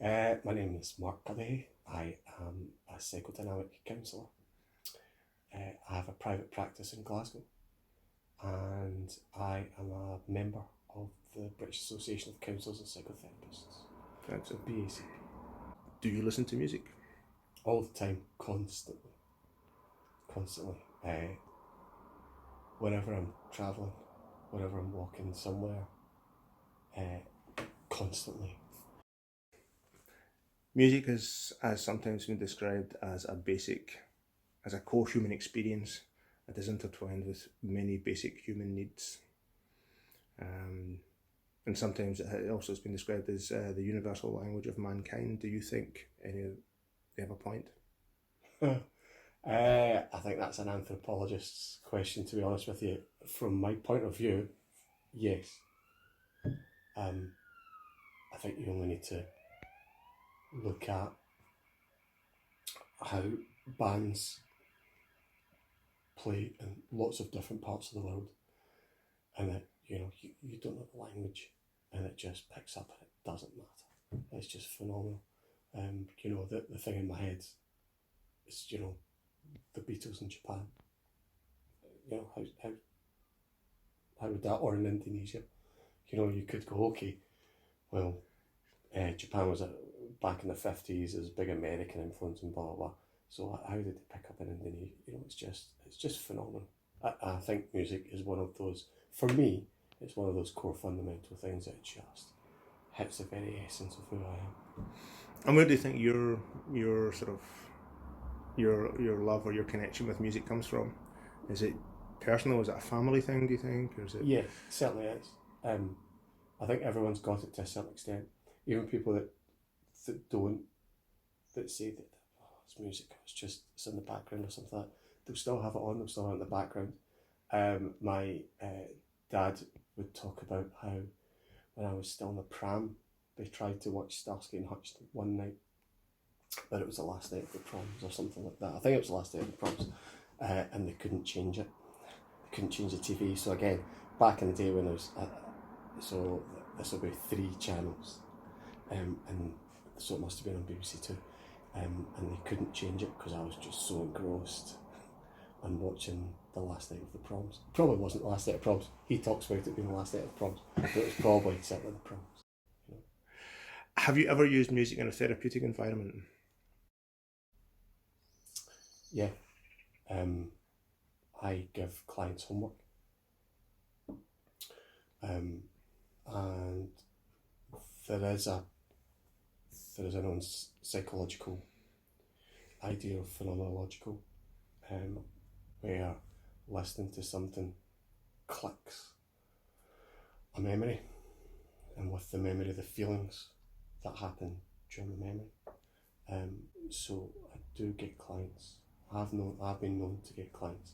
My name is Mark Cuddihy. I am a psychodynamic counsellor. I have a private practice in Glasgow, and I am a member of the British Association of Counsellors and Psychotherapists. That's it. BACP. Do you listen to music? All the time, constantly. Whenever I'm travelling, whenever I'm walking somewhere, constantly. Music has sometimes been described as a core human experience. It is intertwined with many basic human needs. And sometimes it also has been described as the universal language of mankind. Do you think they have a point? I think that's an anthropologist's question, to be honest with you. From my point of view, yes. I think you only need to look at how bands play in lots of different parts of the world, and that you don't know the language, and it just picks up and it doesn't matter. It's just phenomenal. The thing in my head is the Beatles in Japan. How would that, or in Indonesia? You could go, okay, well, Japan was back in the 50s, there's big American influence and blah blah blah. So how did they pick up in Indonesia? It's just phenomenal. I think music is one of those, for me, it's one of those core fundamental things that just hits the very essence of who I am. And where do you think your sort of your love or your connection with music comes from? Is it personal? Is it a family thing, do you think? Or is it... Yeah, it certainly is. I think everyone's got it to a certain extent. Even people that don't, that say that it's music, it's in the background or something like that, they'll still have it on, they'll still have it in the background. My dad would talk about how when I was still in the pram, they tried to watch Starsky and Hutch one night, but it was the last night of the proms or something like that. I think it was the last night of the proms, and they couldn't change it. They couldn't change the TV. So again, back in the day when I was, so this will be 3 channels, and so it must have been on BBC Two, and they couldn't change it because I was just so engrossed on watching the last night of the proms. Probably wasn't the last night of proms. He talks about it being the last night of the proms, but it was probably certainly the proms. Have you ever used music in a therapeutic environment? Yeah. I give clients homework. And there is an own psychological idea of phenomenological, where listening to something clicks a memory, and with the memory, the feelings that happen during the memory. So I do get clients. I've been known to get clients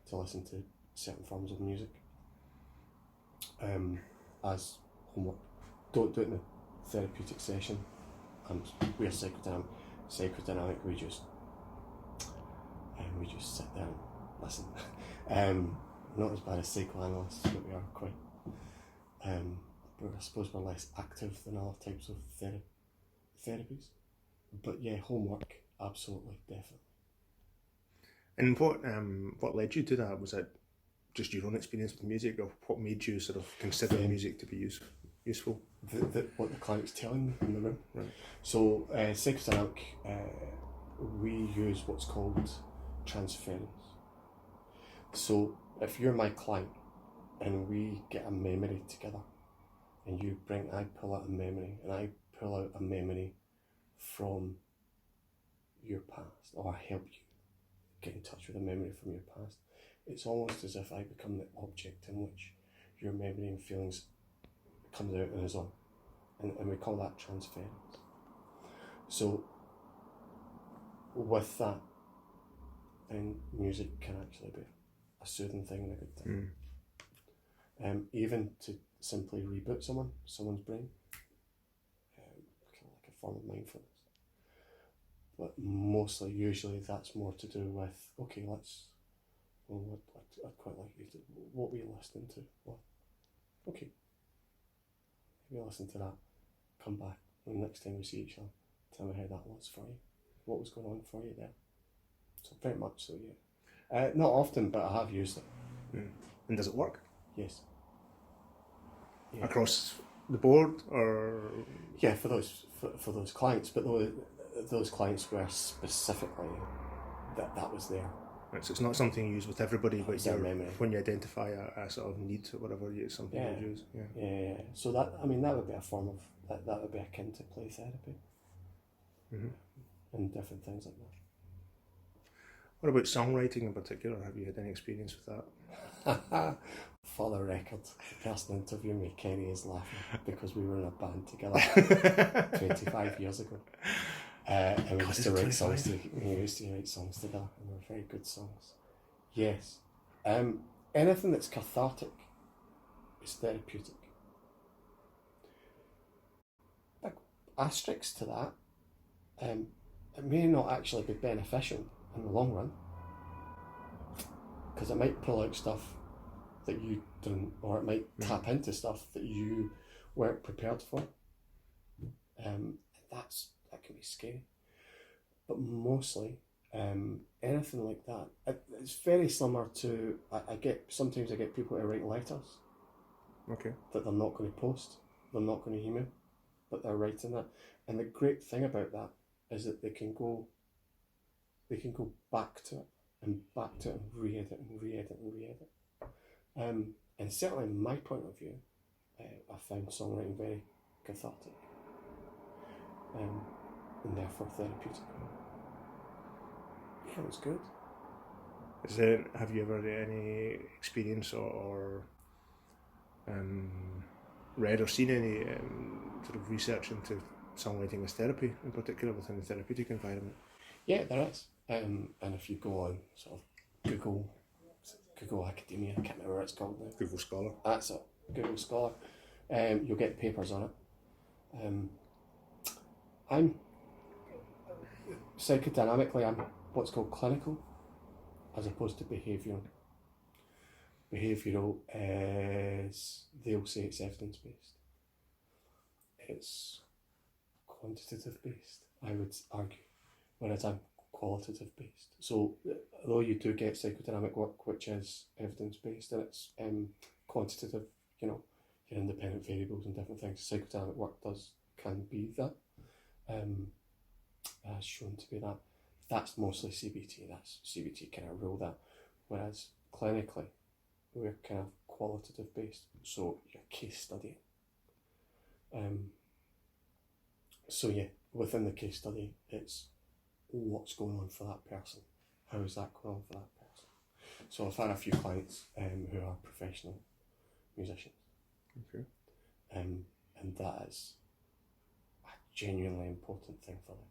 to listen to certain forms of music as homework. Don't do it in a therapeutic session. And we're psychodynamic. We just sit there and listen. Not as bad as psychoanalysts, but we are quite. But I suppose we're less active than other types of therapies. But yeah, homework, absolutely, definitely. And what led you to that? Was it just your own experience with music, or what made you sort of consider music to be useful? What the client's telling me in the room. Right. So Psychodynamic, we use what's called transference. So if you're my client and we get a memory together, and I pull out a memory, and I pull out a memory from your past, or I help you get in touch with a memory from your past, it's almost as if I become the object in which your memory and feelings comes out and is on, and we call that transference. So with that, then music can actually be a soothing thing and a good thing. Even to simply reboot someone's brain, kind of like a form of mindfulness. But mostly, usually, that's more to do with, okay, I'd quite like you to, what were you listening to? What? Okay, maybe listen to that, come back, And the next time we see each other, tell me how that was for you. What was going on for you there? So very much so, yeah. Not often, but I have used it. Mm. And does it work? Yes. Yeah. Across the board, or yeah, for those clients, but those clients were specifically that was there. right, so it's not something you use with everybody, but memory. When you identify a sort of need or whatever, it's something you use. Yeah. So that would be a form of that would be akin to play therapy, and different things like that. What about songwriting in particular? Have you had any experience with that? For the record, the person interviewing me, Kenny, is laughing because we were in a band together 25 years ago. And we used to write songs together, and they were very good songs. Yes. Anything that's cathartic is therapeutic. Big asterisks to that, it may not actually be beneficial in the long run, because it might pull out stuff that you didn't, or it might tap into stuff that you weren't prepared for. That can be scary. But mostly, anything like that, it's very similar to, sometimes I get people to write letters. Okay. That they're not going to post, they're not going to email, but they're writing that. And the great thing about that is that they can go back to it and back to it and re-edit and re-edit and re-edit. And certainly in my point of view, I found songwriting very cathartic, and therefore therapeutic. Yeah, it was good. Have you ever had any experience or read or seen any sort of research into songwriting as therapy, in particular within the therapeutic environment? Yeah, there is. And if you go on sort of Google Academia, I can't remember what it's called now. Google Scholar. That's it, Google Scholar. You'll get papers on it. I'm psychodynamically, I'm what's called clinical, as opposed to behavioural. Behavioural is, they'll say it's evidence-based. It's quantitative-based, I would argue, whereas I'm qualitative-based. So, although you do get psychodynamic work, which is evidence-based, and it's quantitative, your independent variables and different things, psychodynamic work can be that, shown to be that. That's mostly CBT, that's CBT kind of rule that, whereas clinically, we're kind of qualitative based, so you're case studying. So yeah, within the case study, it's what's going on for that person. How is that going on for that person? So I've had a few clients who are professional musicians. Okay. And that is a genuinely important thing for them.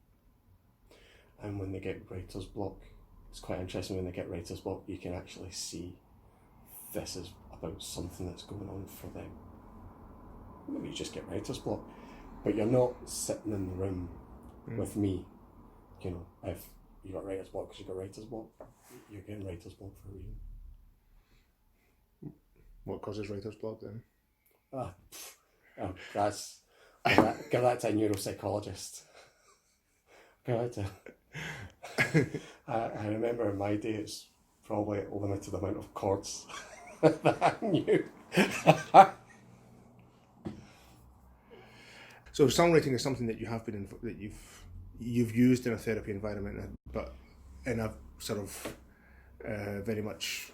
And when they get writer's block, it's quite interesting. When they get writer's block, you can actually see this is about something that's going on for them. Maybe you just get writer's block, but you're not sitting in the room with me. If you got writer's block because you got writer's block, you're getting writer's block for a reason. What causes writer's block then? Give that to a neuropsychologist. I remember in my day it's probably a limited amount of chords that I knew. So songwriting is something that you have been that you've used in a therapy environment, but in a sort of very much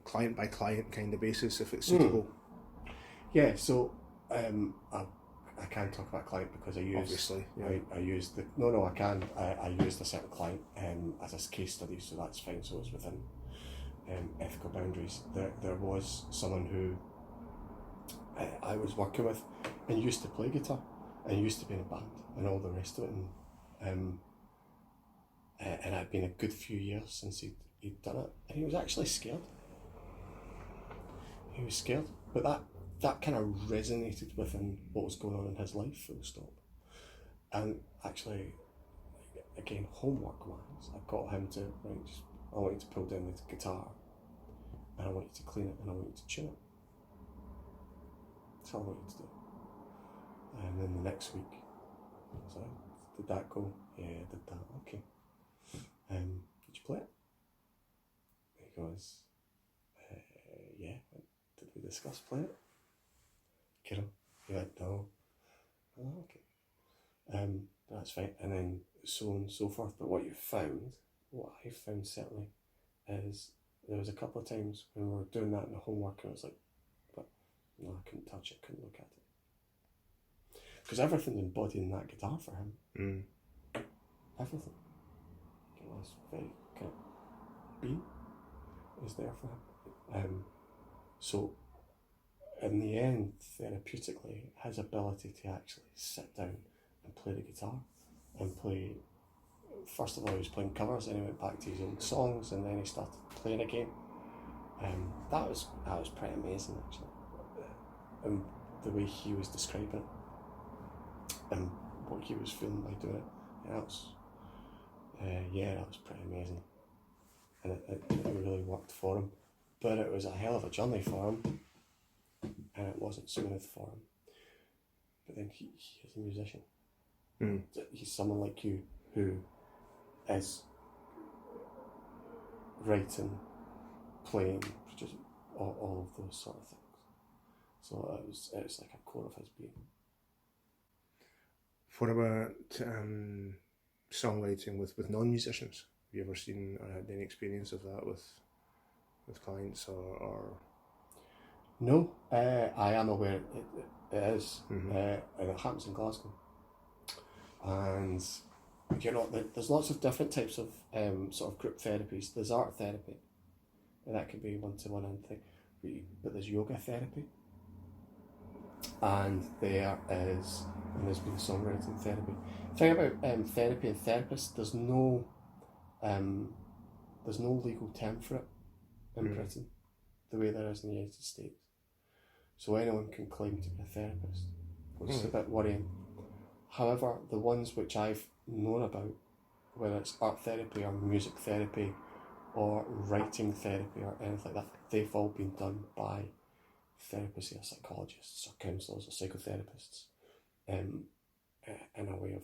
client by client kind of basis, if it's suitable. Yeah. So I can't talk about client because I used. Obviously, yeah. I used the no. I can. I used a certain client as a case study, so that's fine. So it's within ethical boundaries. There was someone who I was working with and used to play guitar and used to be in a band and all the rest of it, and it had been a good few years since he'd done it, and he was actually scared. He was scared, but that kind of resonated with him, what was going on in his life, full stop. And actually, again, homework wise, I got him to, I want you to pull down the guitar, and I want you to clean it, and I want you to tune it. That's all I want you to do. And then the next week, So did that go? Yeah, I did that. Okay. Did you play it? He goes, yeah. Did we discuss playing it? Kiddo? He went, no. Oh, okay. That's fine. And then so on and so forth. But what I found certainly, is there was a couple of times when we were doing that in the homework and I was like, but no, I couldn't touch it, couldn't look at it. Because everything's embodied in that guitar for him. Everything. It was very kind of being is there for him. So in the end, therapeutically, his ability to actually sit down and play the guitar and play, first of all he was playing covers, then he went back to his old songs, and then he started playing again. That was pretty amazing actually. And the way he was describing it and what he was feeling by doing it, that was pretty amazing. And it really worked for him. But it was a hell of a journey for him, and it wasn't smooth for him. But then he is a musician. He's someone like you who is writing, playing, producing, all of those sort of things. So it was like a core of his being. What about songwriting with non-musicians? Have you ever seen or had any experience of that with clients or? No, I am aware it is, and it happens in Glasgow. And there's lots of different types of sort of group therapies. There's art therapy, and that can be one-to-one and thing. But there's yoga therapy, and there's been songwriting therapy. The thing about therapy and therapists, there's no legal term for it in Britain, the way there is in the United States. So anyone can claim to be a therapist, which is a bit worrying. However, the ones which I've known about, whether it's art therapy or music therapy or writing therapy or anything like that, they've all been done by therapists or psychologists or counsellors or psychotherapists in a way of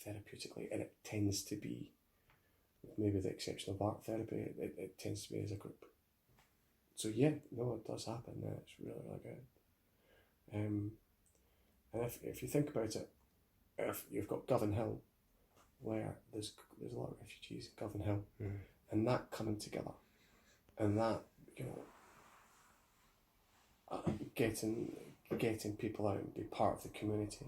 therapeutically, and it tends to be, maybe the exception of art therapy, it tends to be as a group. So yeah, no, it does happen. It's really, really good. And if you think about it, if you've got Govan Hill, where there's a lot of refugees in Govan Hill, and that coming together, and that getting people out and be part of the community,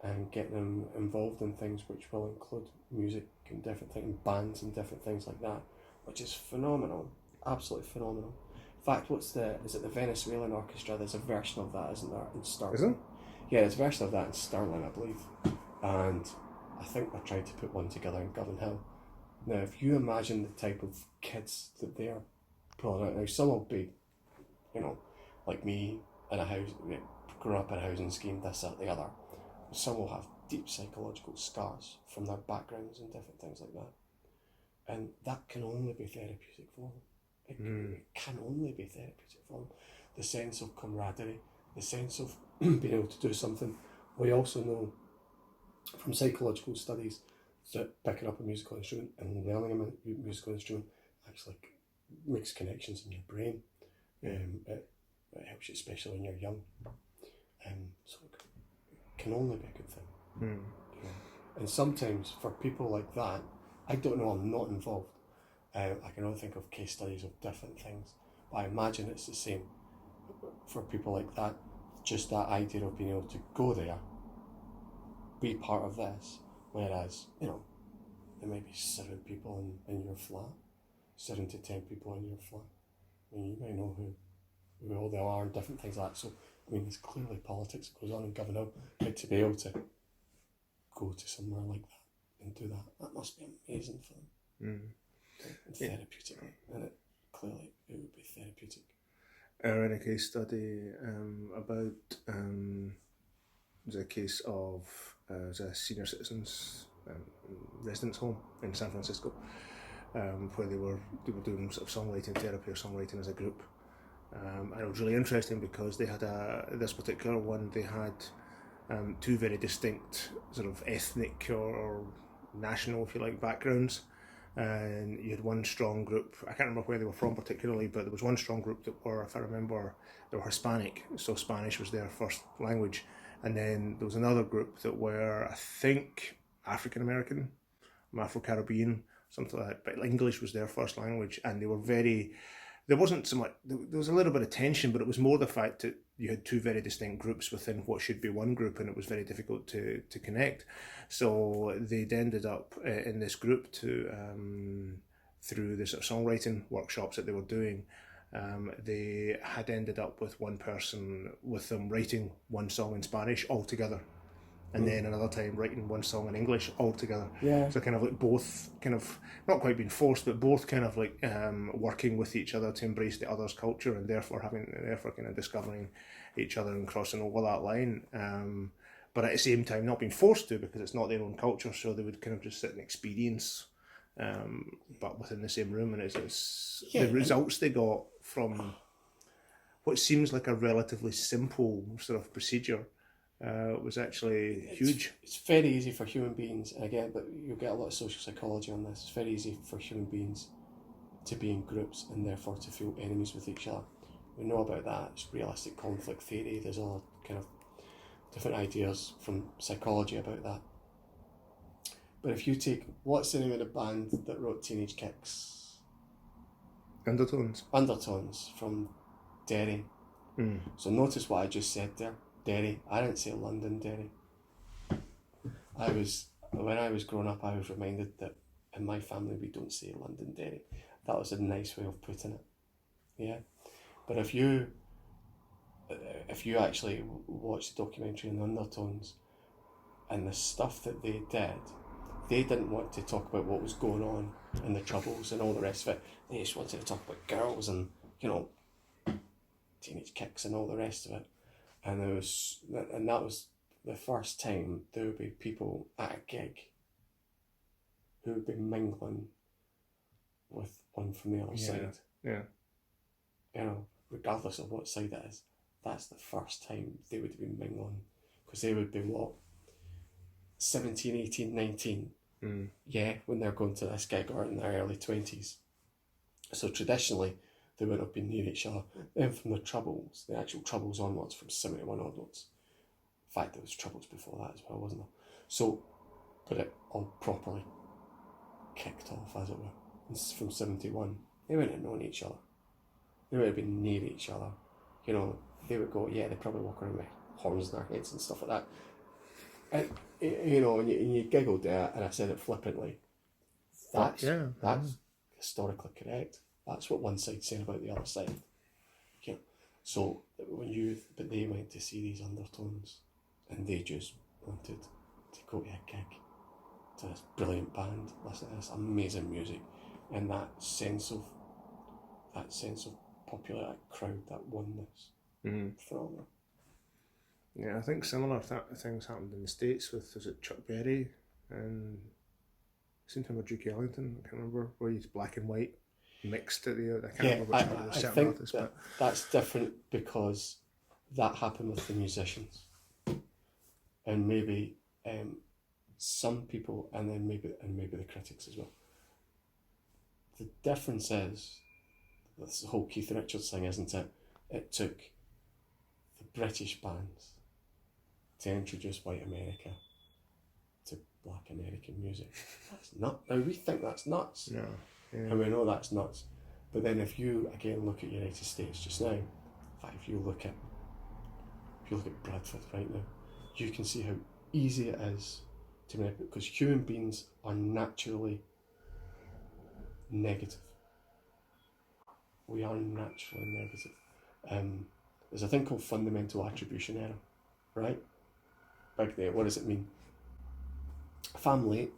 and getting them involved in things which will include music and different things, bands and different things like that, which is phenomenal, absolutely phenomenal. In fact, is it the Venezuelan Orchestra? There's a version of that, isn't there, in Stirling? Is there? Yeah, there's a version of that in Stirling, I believe. And I think they're trying to put one together in Govan Hill. Now, if you imagine the type of kids that they're pulling out, now some will be, like me, in a house, grew up in a housing scheme, this, that, the other. Some will have deep psychological scars from their backgrounds and different things like that. And that can only be therapeutic for them. It can only be therapeutic for them. The sense of camaraderie, the sense of being able to do something. We also know from psychological studies that picking up a musical instrument and learning a musical instrument actually makes connections in your brain. It helps you, especially when you're young. So it can only be a good thing. And sometimes for people like that, I don't know, I'm not involved. I can only think of case studies of different things, but I imagine it's the same for people like that. Just that idea of being able to go there, be part of this, whereas, there might be 7 people in your flat, 7 to 10 people in your flat. I mean, you might know who all they are and different things like that. So, I mean, there's clearly politics that goes on in Govan Hill, but to be able to go to somewhere like that and do that must be amazing for them. And therapeutically, and it would be therapeutic. I read a case study about the case of a senior citizens residence home in San Francisco, where they were doing sort of songwriting therapy or songwriting as a group. And it was really interesting because they had this particular one. They had two very distinct sort of ethnic or national, if you like, backgrounds. And you had one strong group, I can't remember where they were from particularly, but there was one strong group that were, if I remember, they were Hispanic, so Spanish was their first language. And then there was another group that were, I think, African American, Afro-Caribbean, something like that, but English was their first language, and they were very, there wasn't so much, there was a little bit of tension, but it was more the fact that you had two very distinct groups within what should be one group, and it was very difficult to connect. So they'd ended up in this group through the sort of songwriting workshops that they were doing. They had ended up with one person with them writing one song in Spanish all together, and then another time writing one song in English all together. Yeah. So kind of like both kind of not quite being forced, but both kind of like working with each other to embrace the other's culture, and therefore kind of discovering each other and crossing over that line. But at the same time not being forced to, because it's not their own culture, so they would kind of just sit and experience, but within the same room. And it's the results they got from what seems like a relatively simple sort of procedure was actually huge. It's very easy for human beings, and again, but you'll get a lot of social psychology on this. It's very easy for human beings to be in groups and therefore to feel enemies with each other. We know about that. It's realistic conflict theory. There's all kind of different ideas from psychology about that. But if you take, what's the name of the band that wrote Teenage Kicks? Undertones from Derry. So notice what I just said there. Derry. I didn't say London, Derry. When I was growing up, I was reminded that in my family we don't say London, Derry. That was a nice way of putting it. Yeah. But if you actually watch the documentary on Undertones and the stuff that they didn't want to talk about what was going on and the troubles and all the rest of it. They just wanted to talk about girls and, teenage kicks and all the rest of it. And that was the first time there would be people at a gig who would be mingling with one from the other side. Yeah. Regardless of what side it is, that's the first time they would be mingling, because they would be 17, 18, 19, when they're going to this gig, or in their early 20s. So traditionally they would have been near each other. Then from the actual troubles onwards, from 71 onwards, in fact there was troubles before that as well, wasn't there? So, but it all properly kicked off, as it were, and from 71. They wouldn't have known each other. They would have been near each other. They would go, they probably walk around with horns in their heads and stuff like that. And, and you giggled at it, and I said it flippantly. That's historically correct. That's what one side's saying about the other side. So but they went to see these Undertones, and they just wanted to go to a gig, to this brilliant band, listen to this amazing music, and that sense of popular, that crowd, that oneness. Phenomenal. Yeah, I think similar things happened in the States with, was it Chuck Berry and same time with Duke Ellington, I can't remember, where he's black and white mixed at the, I can't remember which one of the certain artists. But that's different because that happened with the musicians, and maybe some people, and then maybe the critics as well. The difference is, that's the whole Keith Richards thing, isn't it? It took the British bands to introduce white America to black American music. That's nuts. Now we think that's nuts. no, And we know that's nuts. But then if you again look at the United States just now, in fact if you look at Bradford right now, you can see how easy it is to manipulate, because human beings are naturally negative. We are naturally negative. There's a thing called fundamental attribution error, right? Big there. What does it mean? If I'm late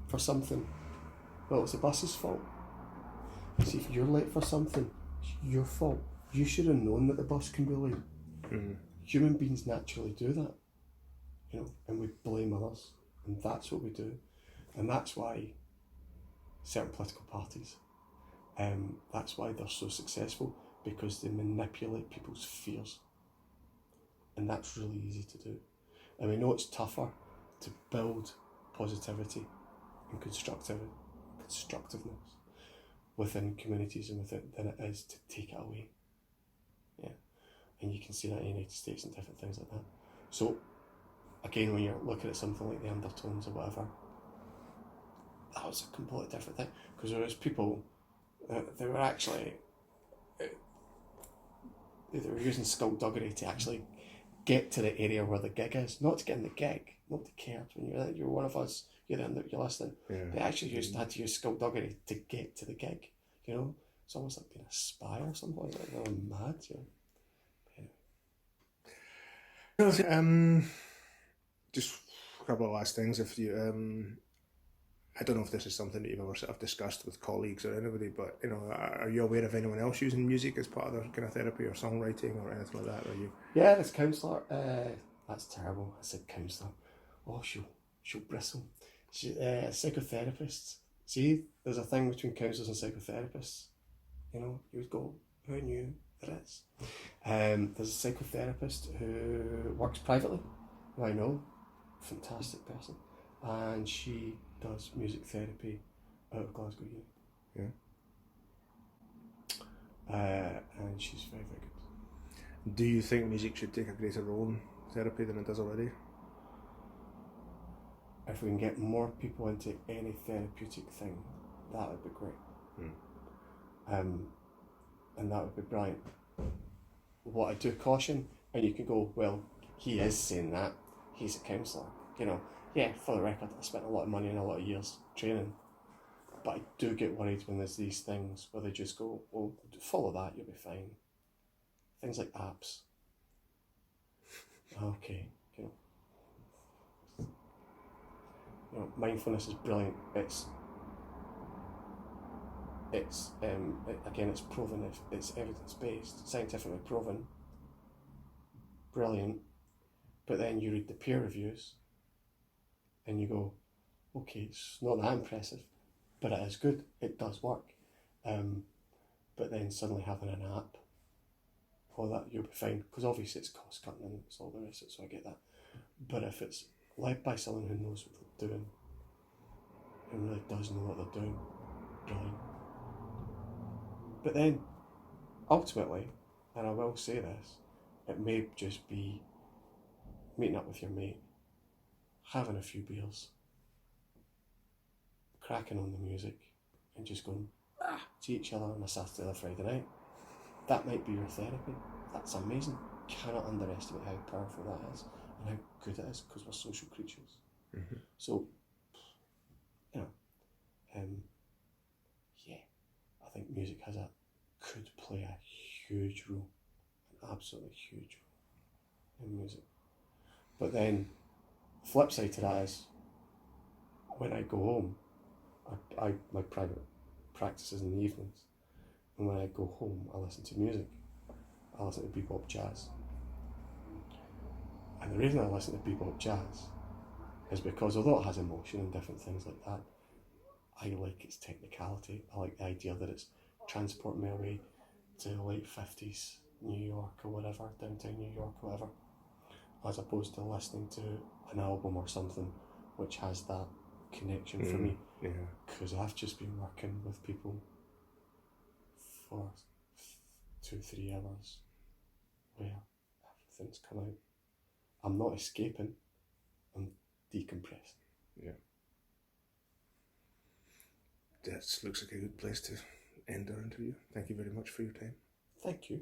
for something, well, it's the bus's fault. See, if you're late for something, it's your fault. You should have known that the bus can be late. Human beings naturally do that, and we blame others, and that's what we do, and that's why certain political parties, that's why they're so successful, because they manipulate people's fears, and that's really easy to do. And we know it's tougher to build positivity and constructiveness within communities and within than it is to take it away. Yeah. And you can see that in the United States and different things like that. So again, when you're looking at something like the Undertones or whatever, that was a completely different thing, because there was people they were actually they were using skullduggery to actually get to the area where the gig is, not to get in the gig. Nobody cared when you're there. You're one of us. You're there. You're listening. Yeah. They actually had to use skullduggery to get to the gig. You know, it's almost like being a spy or something like that. They're mad. You know. Just a couple of last things. If you, I don't know if this is something that you've ever sort of discussed with colleagues or anybody, but you know, are you aware of anyone else using music as part of their kind of therapy or songwriting or anything like that? Are you? Yeah, this counsellor. That's terrible. I said counsellor. Oh, she'll bristle. Psychotherapists. See, there's a thing between counsellors and psychotherapists. You know, you would go, who knew there is? There's a psychotherapist who works privately, who I know, fantastic person, and she does music therapy out of Glasgow Uni. Yeah. And she's very, very good. Do you think music should take a greater role in therapy than it does already? If we can get more people into any therapeutic thing, that would be great. And that would be brilliant. What I do caution, and you can go, well, he is saying that, he's a counsellor. You know, yeah, for the record, I spent a lot of money and a lot of years training, but I do get worried when there's these things where they just go, well, follow that, you'll be fine. Things like apps. Okay, you know, mindfulness is brilliant. It's again, it's proven. It's evidence based, scientifically proven. Brilliant, but then you read the peer reviews, and you go, okay, it's not that impressive, but it is good. It does work. But then suddenly having an app, all that, you'll be fine, because obviously it's cost cutting and it's all the rest of it. So I get that. But if it's led by someone who knows what they're doing, and really does know what they're doing, brilliant. But then, ultimately, and I will say this, it may just be meeting up with your mate, having a few beers, cracking on the music, and just going to each other on a Saturday or Friday night. That might be your therapy. That's amazing. Cannot underestimate how powerful that is and how good it is, because we're social creatures. Mm-hmm. So, you know, yeah, I think music could play a huge role, an absolutely huge role in music. But then, the flip side to that is, when I go home, my private practice is in the evenings, and when I go home, I listen to music. I listen to bebop jazz. And the reason I listen to bebop jazz is because although it has emotion and different things like that, I like its technicality. I like the idea that it's transporting me away to the late 50s New York or whatever, downtown New York or whatever, as opposed to listening to an album or something which has that connection for me. Yeah. Because I've just been working with people for 2-3 hours where everything's come out. I'm not escaping, I'm decompressing. Yeah. That looks like a good place to end our interview. Thank you very much for your time. Thank you.